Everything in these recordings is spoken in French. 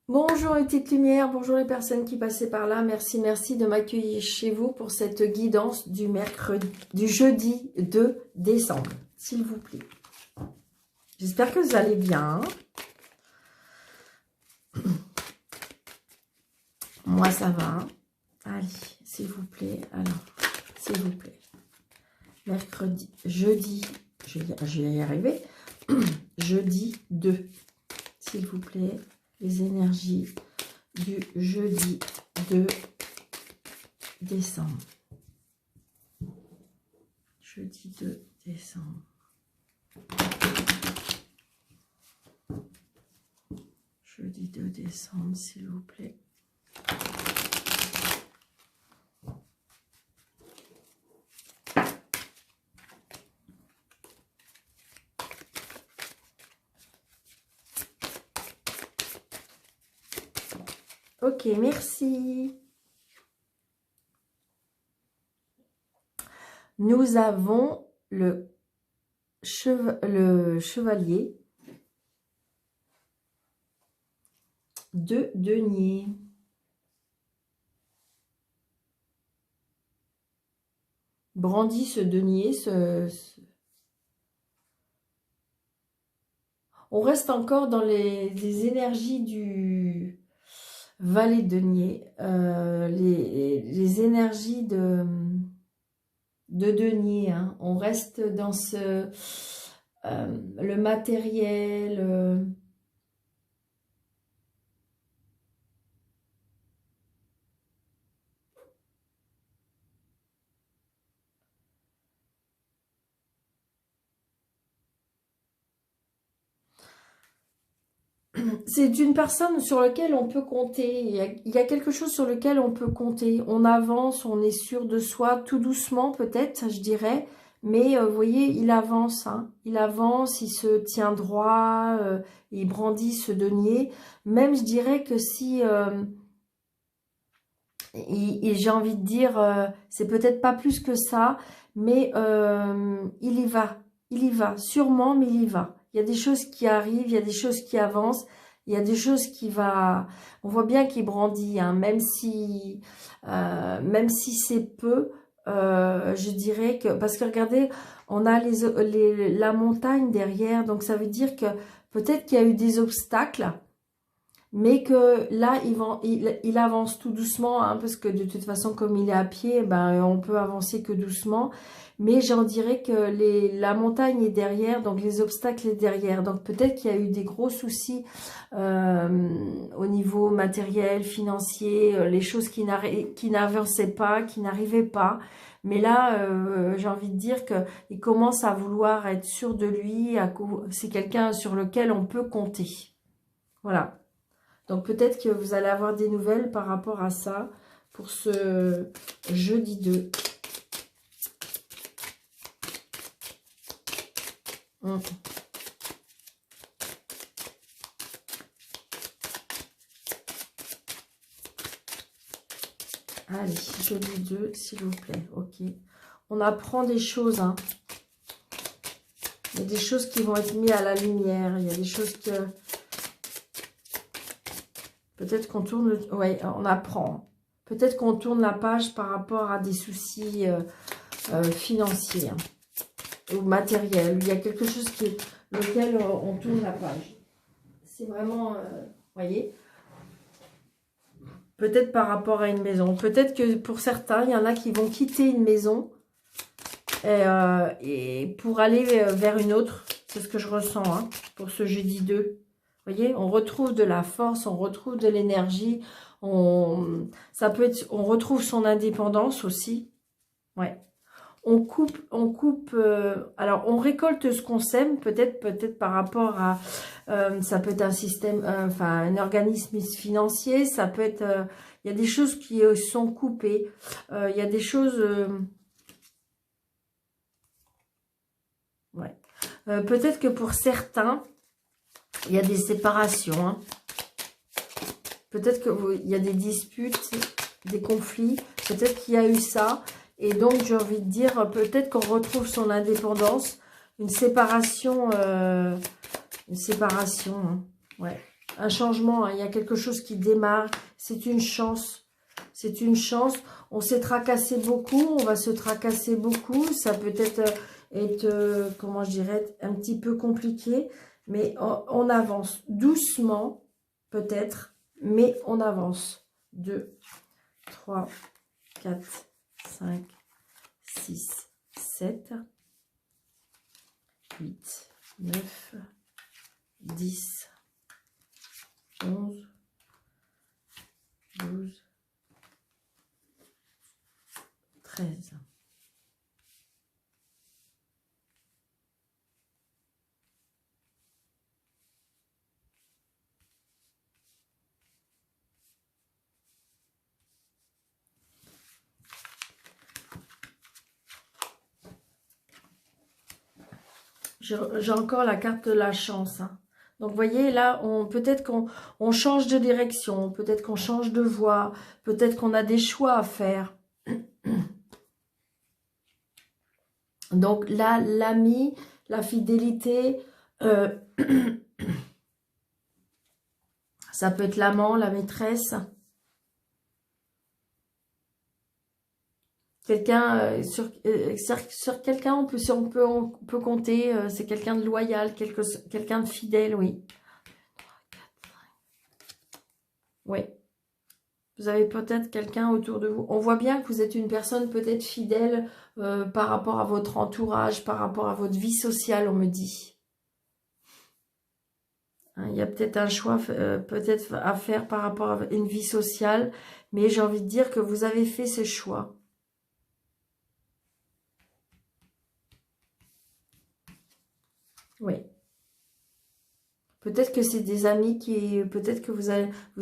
Bonjour les petites lumières, bonjour les personnes qui passaient par là. Merci, merci de m'accueillir chez vous pour cette guidance du jeudi 2 décembre, s'il vous plaît. J'espère que vous allez bien. Moi, ça va. Allez, s'il vous plaît. Alors, s'il vous plaît. Jeudi, je vais y arriver. Jeudi 2, s'il vous plaît. Les énergies du jeudi 2 décembre. Jeudi 2 décembre. Jeudi 2 décembre, s'il vous plaît. Ok, merci. Nous avons le chevalier de denier. Brandit ce denier. On reste encore dans les énergies du valet de denier. Les énergies de denier. Hein. On reste dans le matériel. C'est une personne sur laquelle on peut compter. Il y a quelque chose sur lequel on peut compter. On avance, on est sûr de soi, tout doucement peut-être, je dirais. Mais vous voyez, il avance. Hein. Il avance, il se tient droit, il brandit ce denier. Même, je dirais que si... j'ai envie de dire, c'est peut-être pas plus que ça, mais il y va. Il y va, sûrement, mais il y va. Il y a des choses qui arrivent, il y a des choses qui avancent, il y a des choses qui va... On voit bien qu'il brandit, hein, même si c'est peu, je dirais que... Parce que regardez, on a la montagne derrière, donc ça veut dire que peut-être qu'il y a eu des obstacles, mais que là, il avance tout doucement, hein, parce que de toute façon, comme il est à pied, ben, on peut avancer que doucement. Mais j'en dirais que la montagne est derrière, donc les obstacles est derrière. Donc peut-être qu'il y a eu des gros soucis au niveau matériel, financier, les choses qui n'avançaient pas, qui n'arrivaient pas. Mais là, j'ai envie de dire qu'il commence à vouloir être sûr de lui. C'est quelqu'un sur lequel on peut compter. Voilà. Donc peut-être que vous allez avoir des nouvelles par rapport à ça pour ce jeudi 2. Allez, jeudi 2, s'il vous plaît. Ok. On apprend des choses. Hein. Il y a des choses qui vont être mises à la lumière. Il y a des choses que... Peut-être qu'on tourne... Oui, on apprend. Peut-être qu'on tourne la page par rapport à des soucis financiers hein, ou matériels. Il y a quelque chose lequel on tourne la page. C'est vraiment... voyez, peut-être par rapport à une maison. Peut-être que pour certains, il y en a qui vont quitter une maison et pour aller vers une autre. C'est ce que je ressens hein, pour ce jeudi 2. Vous voyez, on retrouve de la force, on retrouve de l'énergie, on retrouve son indépendance aussi. Ouais. On coupe, alors on récolte ce qu'on sème, peut-être par rapport à, ça peut être un système, enfin un organisme financier, ça peut être, il y a des choses qui sont coupées, il y a des choses, ouais. Peut-être que pour certains, il y a des séparations. Hein. Peut-être qu'il y a des disputes, des conflits. Peut-être qu'il y a eu ça. Et donc, j'ai envie de dire, peut-être qu'on retrouve son indépendance. Une séparation. Hein. Ouais. un changement, hein. Il y a quelque chose qui démarre. C'est une chance. C'est une chance. On s'est tracassé beaucoup. On va se tracasser beaucoup. Ça peut être comment je dirais, un petit peu compliqué. Mais on avance doucement, peut-être. Mais on avance. 2, 3, 4, 5, 6, 7, 8, 9, 10, 11, 12, 13. J'ai encore la carte de la chance, hein. Donc, vous voyez, là, peut-être qu'on change de direction, peut-être qu'on change de voie, peut-être qu'on a des choix à faire. Donc, là, l'ami, la fidélité, ça peut être l'amant, la maîtresse. Quelqu'un, sur quelqu'un, on peut compter, c'est quelqu'un de loyal, quelqu'un de fidèle, oui. Oui. Vous avez peut-être quelqu'un autour de vous. On voit bien que vous êtes une personne peut-être fidèle par rapport à votre entourage, par rapport à votre vie sociale, on me dit. Hein, il y a peut-être un choix peut-être à faire par rapport à une vie sociale, mais j'ai envie de dire que vous avez fait ce choix. Oui. Peut-être que c'est des amis peut-être que vous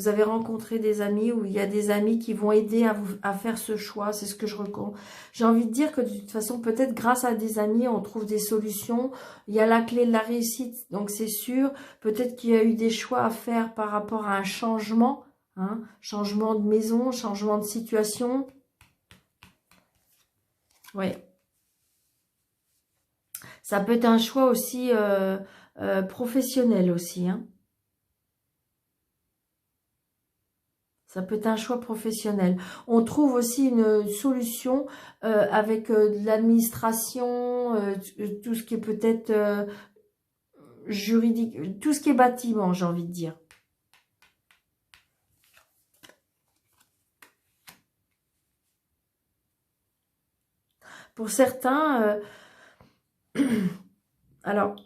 avez rencontré des amis ou il y a des amis qui vont aider à faire ce choix. C'est ce que je recommande. J'ai envie de dire que de toute façon, peut-être grâce à des amis, on trouve des solutions. Il y a la clé de la réussite, donc c'est sûr. Peut-être qu'il y a eu des choix à faire par rapport à un changement, hein, changement de maison, changement de situation. Oui. Ça peut être un choix aussi professionnel aussi, hein. Ça peut être un choix professionnel. On trouve aussi une solution avec de l'administration, tout ce qui est peut-être juridique, tout ce qui est bâtiment, j'ai envie de dire. Pour certains, alors,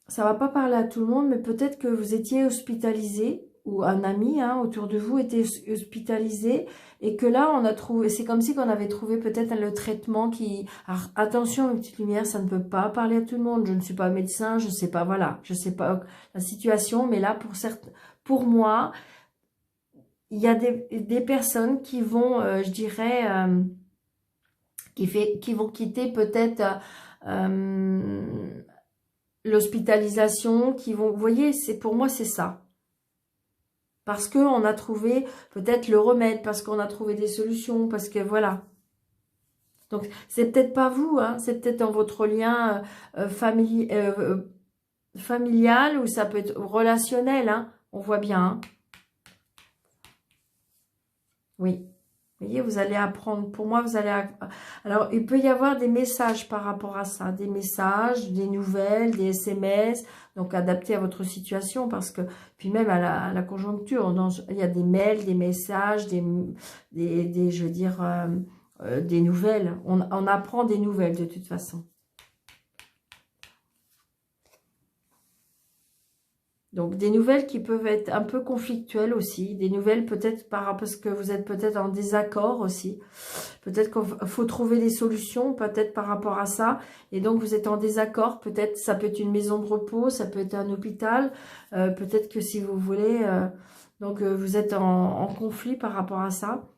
ça va pas parler à tout le monde, mais peut-être que vous étiez hospitalisé ou un ami hein, autour de vous était hospitalisé et que là, on a trouvé, c'est comme si on avait trouvé peut-être le traitement qui... Alors, attention, une petite lumière, ça ne peut pas parler à tout le monde. Je ne suis pas médecin, je sais pas, voilà, je sais pas la situation, mais là, pour moi, il y a des personnes qui vont, je dirais, qui vont quitter peut-être... l'hospitalisation, qui vont... Vous voyez, pour moi, c'est ça. Parce qu'on a trouvé peut-être le remède, parce qu'on a trouvé des solutions, parce que voilà. Donc, c'est peut-être pas vous, hein, c'est peut-être dans votre lien familial ou ça peut être relationnel, hein, on voit bien. Hein. Oui. Vous voyez, vous allez apprendre. Pour moi, vous allez... Alors, il peut y avoir des messages par rapport à ça. Des messages, des nouvelles, des SMS. Donc, adaptés à votre situation. Parce que, puis même à la conjoncture, il y a des mails, des messages, je veux dire, des nouvelles. On apprend des nouvelles de toute façon. Donc, des nouvelles qui peuvent être un peu conflictuelles aussi. Des nouvelles peut-être parce que vous êtes peut-être en désaccord aussi. Peut-être qu'il faut trouver des solutions, peut-être par rapport à ça. Et donc, vous êtes en désaccord. Peut-être ça peut être une maison de repos, ça peut être un hôpital. Peut-être que si vous voulez... donc, vous êtes en conflit par rapport à ça.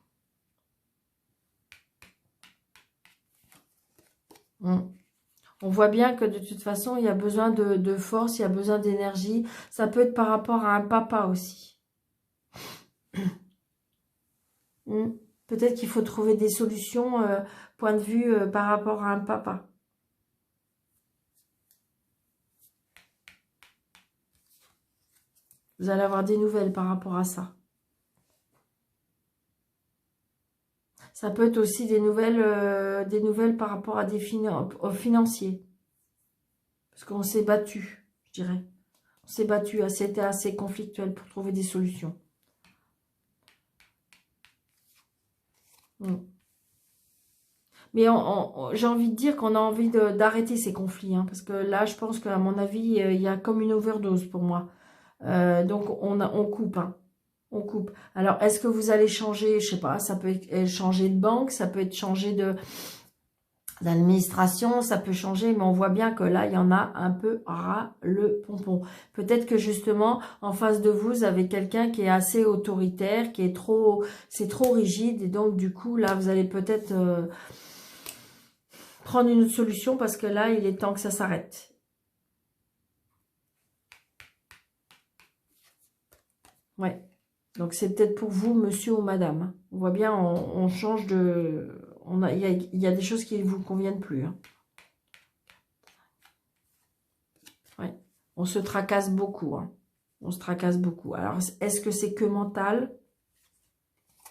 On voit bien que de toute façon, il y a besoin de force, il y a besoin d'énergie. Ça peut être par rapport à un papa aussi. Peut-être qu'il faut trouver des solutions, point de vue par rapport à un papa. Vous allez avoir des nouvelles par rapport à ça. Ça peut être aussi des nouvelles par rapport à aux financiers. Parce qu'on s'est battu, je dirais. On s'est battu, c'était assez conflictuel pour trouver des solutions. Mais j'ai envie de dire qu'on a envie d'arrêter ces conflits. Parce que là, je pense qu'à mon avis, il y a comme une overdose pour moi. Donc, on coupe. On coupe. Alors, est-ce que vous allez changer, je sais pas, ça peut être changer de banque, ça peut être changer d'administration, ça peut changer, mais on voit bien que là, il y en a un peu ras le pompon. Peut-être que justement, en face de vous, vous avez quelqu'un qui est assez autoritaire, qui est c'est trop rigide, et donc du coup, là, vous allez peut-être prendre une autre solution, parce que là, il est temps que ça s'arrête. Ouais. Donc, c'est peut-être pour vous, monsieur ou madame. On voit bien, on change de... Il y a des choses qui ne vous conviennent plus. Ouais. On se tracasse beaucoup. On se tracasse beaucoup. Alors, est-ce que c'est que mental?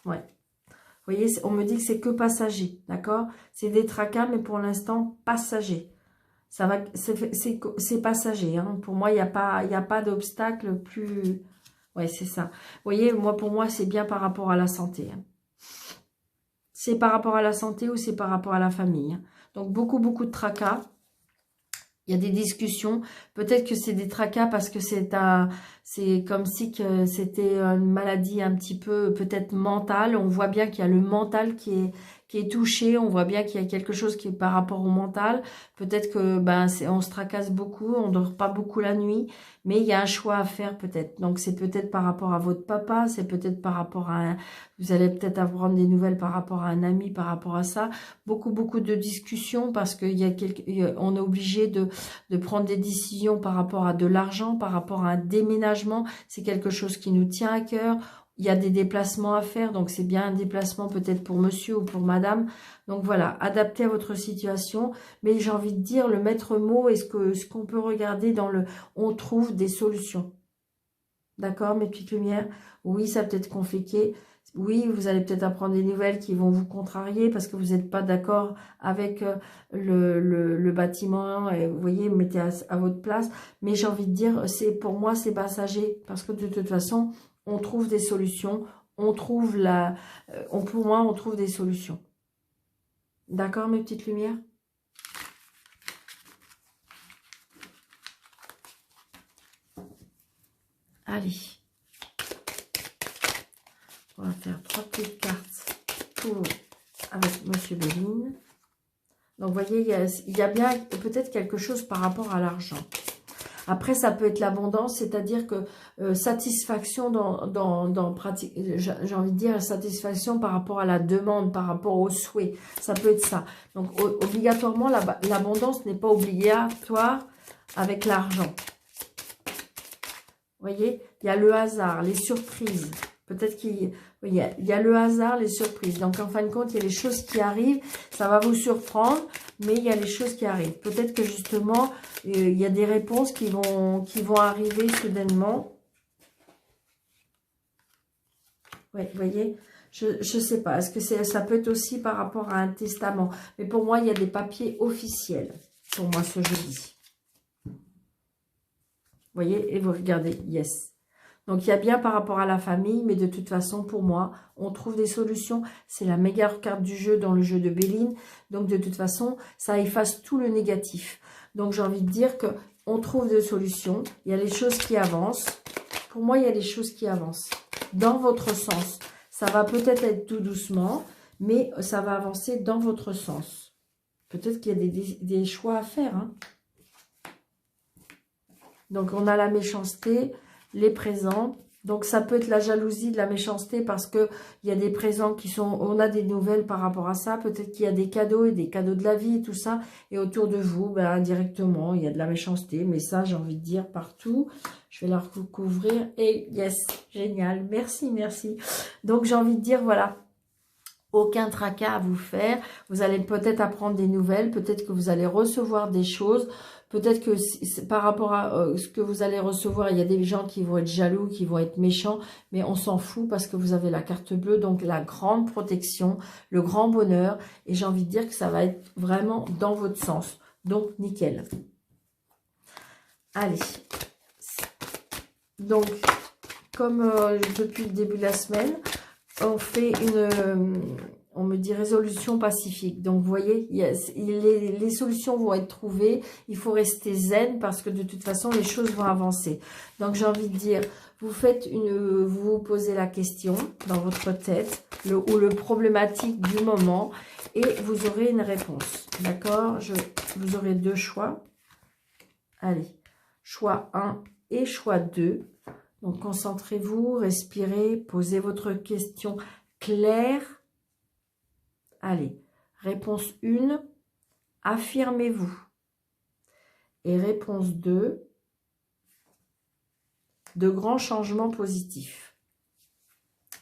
Ouais. Vous voyez, on me dit que c'est que passager. D'accord? C'est des tracas, mais pour l'instant, passager. Ça va, c'est passager. Pour moi, il n'y a pas d'obstacle plus... Ouais, c'est ça. Vous voyez, pour moi, c'est bien par rapport à la santé. C'est par rapport à la santé ou c'est par rapport à la famille. Donc, beaucoup de tracas. Il y a des discussions. Peut-être que c'est des tracas parce que c'est comme si que c'était une maladie un petit peu peut-être mentale. On voit bien qu'il y a le mental qui est touché. On voit bien qu'il y a quelque chose qui est par rapport au mental. Peut-être que on se tracasse beaucoup, on dort pas beaucoup la nuit, mais il y a un choix à faire peut-être. Donc c'est peut-être par rapport à votre papa, c'est peut-être par rapport à vous allez peut-être avoir des nouvelles par rapport à un ami, par rapport à ça. Beaucoup de discussions parce qu'on est obligé de prendre des décisions par rapport à de l'argent, par rapport à un déménagement. C'est quelque chose qui nous tient à cœur. Il y a des déplacements à faire, donc c'est bien un déplacement peut-être pour monsieur ou pour madame. Donc voilà, adaptez à votre situation. Mais j'ai envie de dire, le maître mot, ce qu'on peut regarder dans on trouve des solutions. D'accord, mes petites lumières? Oui, ça peut être compliqué. Oui, vous allez peut-être apprendre des nouvelles qui vont vous contrarier parce que vous n'êtes pas d'accord avec le bâtiment. Et vous voyez, mettez à votre place. Mais j'ai envie de dire, pour moi, c'est passager. Parce que de toute façon, on trouve des solutions. On trouve pour moi, on trouve des solutions. D'accord, mes petites lumières? Allez. On va faire 3 petites cartes avec Monsieur Béline. Donc, vous voyez, il y a bien peut-être quelque chose par rapport à l'argent. Après, ça peut être l'abondance, c'est-à-dire que satisfaction dans pratique, j'ai envie de dire satisfaction par rapport à la demande, par rapport au souhait. Ça peut être ça. Donc, obligatoirement, l'abondance n'est pas obligatoire avec l'argent. Vous voyez, il y a le hasard, les surprises. Peut-être qu'il y a le hasard, les surprises. Donc, en fin de compte, il y a les choses qui arrivent. Ça va vous surprendre, mais il y a les choses qui arrivent. Peut-être que, justement, il y a des réponses qui vont arriver soudainement. Oui, vous voyez, je ne sais pas. Est-ce que ça peut être aussi par rapport à un testament? Mais pour moi, il y a des papiers officiels. Pour moi, ce jeudi. Vous voyez, et vous regardez, yes. Donc, il y a bien par rapport à la famille, mais de toute façon, pour moi, on trouve des solutions. C'est la meilleure carte du jeu dans le jeu de Béline. Donc, de toute façon, ça efface tout le négatif. Donc, j'ai envie de dire qu'on trouve des solutions. Il y a les choses qui avancent. Pour moi, il y a des choses qui avancent. Dans votre sens. Ça va peut-être être tout doucement, mais ça va avancer dans votre sens. Peut-être qu'il y a des choix à faire. Donc, on a la méchanceté, les présents. Donc, ça peut être la jalousie, de la méchanceté parce que il y a des présents qui sont... On a des nouvelles par rapport à ça. Peut-être qu'il y a des cadeaux et des cadeaux de la vie et tout ça. Et autour de vous, indirectement, il y a de la méchanceté. Mais ça, j'ai envie de dire partout. Je vais la recouvrir. Et yes, génial. Merci, merci. Donc, j'ai envie de dire, voilà. Aucun tracas à vous faire. Vous allez peut-être apprendre des nouvelles. Peut-être que vous allez recevoir des choses. Peut-être que par rapport à ce que vous allez recevoir, il y a des gens qui vont être jaloux, qui vont être méchants, mais on s'en fout parce que vous avez la carte bleue, donc la grande protection, le grand bonheur, et j'ai envie de dire que ça va être vraiment dans votre sens. Donc, nickel. Allez. Donc, comme depuis le début de la semaine, on fait on me dit résolution pacifique. Donc, vous voyez, les solutions vont être trouvées. Il faut rester zen parce que de toute façon, les choses vont avancer. Donc, j'ai envie de dire, vous vous posez la question dans votre tête, ou le problématique du moment, et vous aurez une réponse. D'accord? Vous aurez deux choix. Allez, choix 1 et choix 2. Donc, concentrez-vous, respirez, posez votre question claire. Allez, réponse 1, affirmez-vous. Et réponse 2, de grands changements positifs.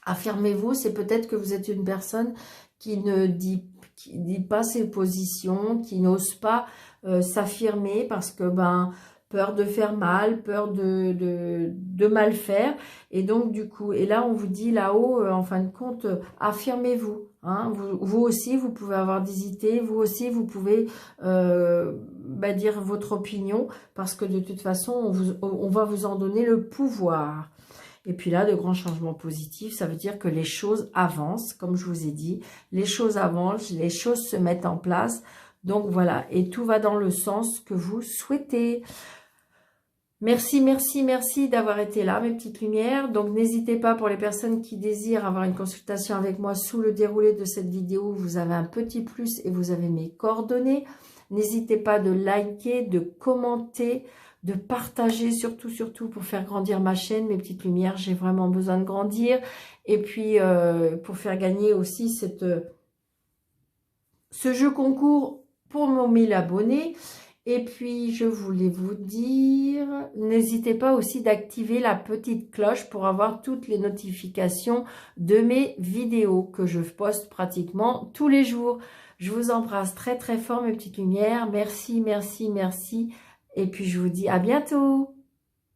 Affirmez-vous, c'est peut-être que vous êtes une personne qui ne dit pas ses positions, qui n'ose pas s'affirmer parce que, peur de faire mal, peur de mal faire. Et donc, du coup, et là, on vous dit là-haut, en fin de compte, affirmez-vous. Hein, vous aussi, vous pouvez avoir des idées. Vous aussi, vous pouvez dire votre opinion. Parce que de toute façon, on va vous en donner le pouvoir. Et puis là, de grands changements positifs, ça veut dire que les choses avancent. Comme je vous ai dit, les choses avancent, les choses se mettent en place. Donc, voilà. Et tout va dans le sens que vous souhaitez. Merci, merci, merci d'avoir été là, mes petites lumières. Donc, n'hésitez pas pour les personnes qui désirent avoir une consultation avec moi sous le déroulé de cette vidéo. Vous avez un petit plus et vous avez mes coordonnées. N'hésitez pas de liker, de commenter, de partager, surtout pour faire grandir ma chaîne, mes petites lumières. J'ai vraiment besoin de grandir. Et puis, pour faire gagner aussi ce jeu concours pour nos 1000 abonnés. Et puis, je voulais vous dire, n'hésitez pas aussi d'activer la petite cloche pour avoir toutes les notifications de mes vidéos que je poste pratiquement tous les jours. Je vous embrasse très très fort, mes petites lumières. Merci, merci, merci. Et puis, je vous dis à bientôt.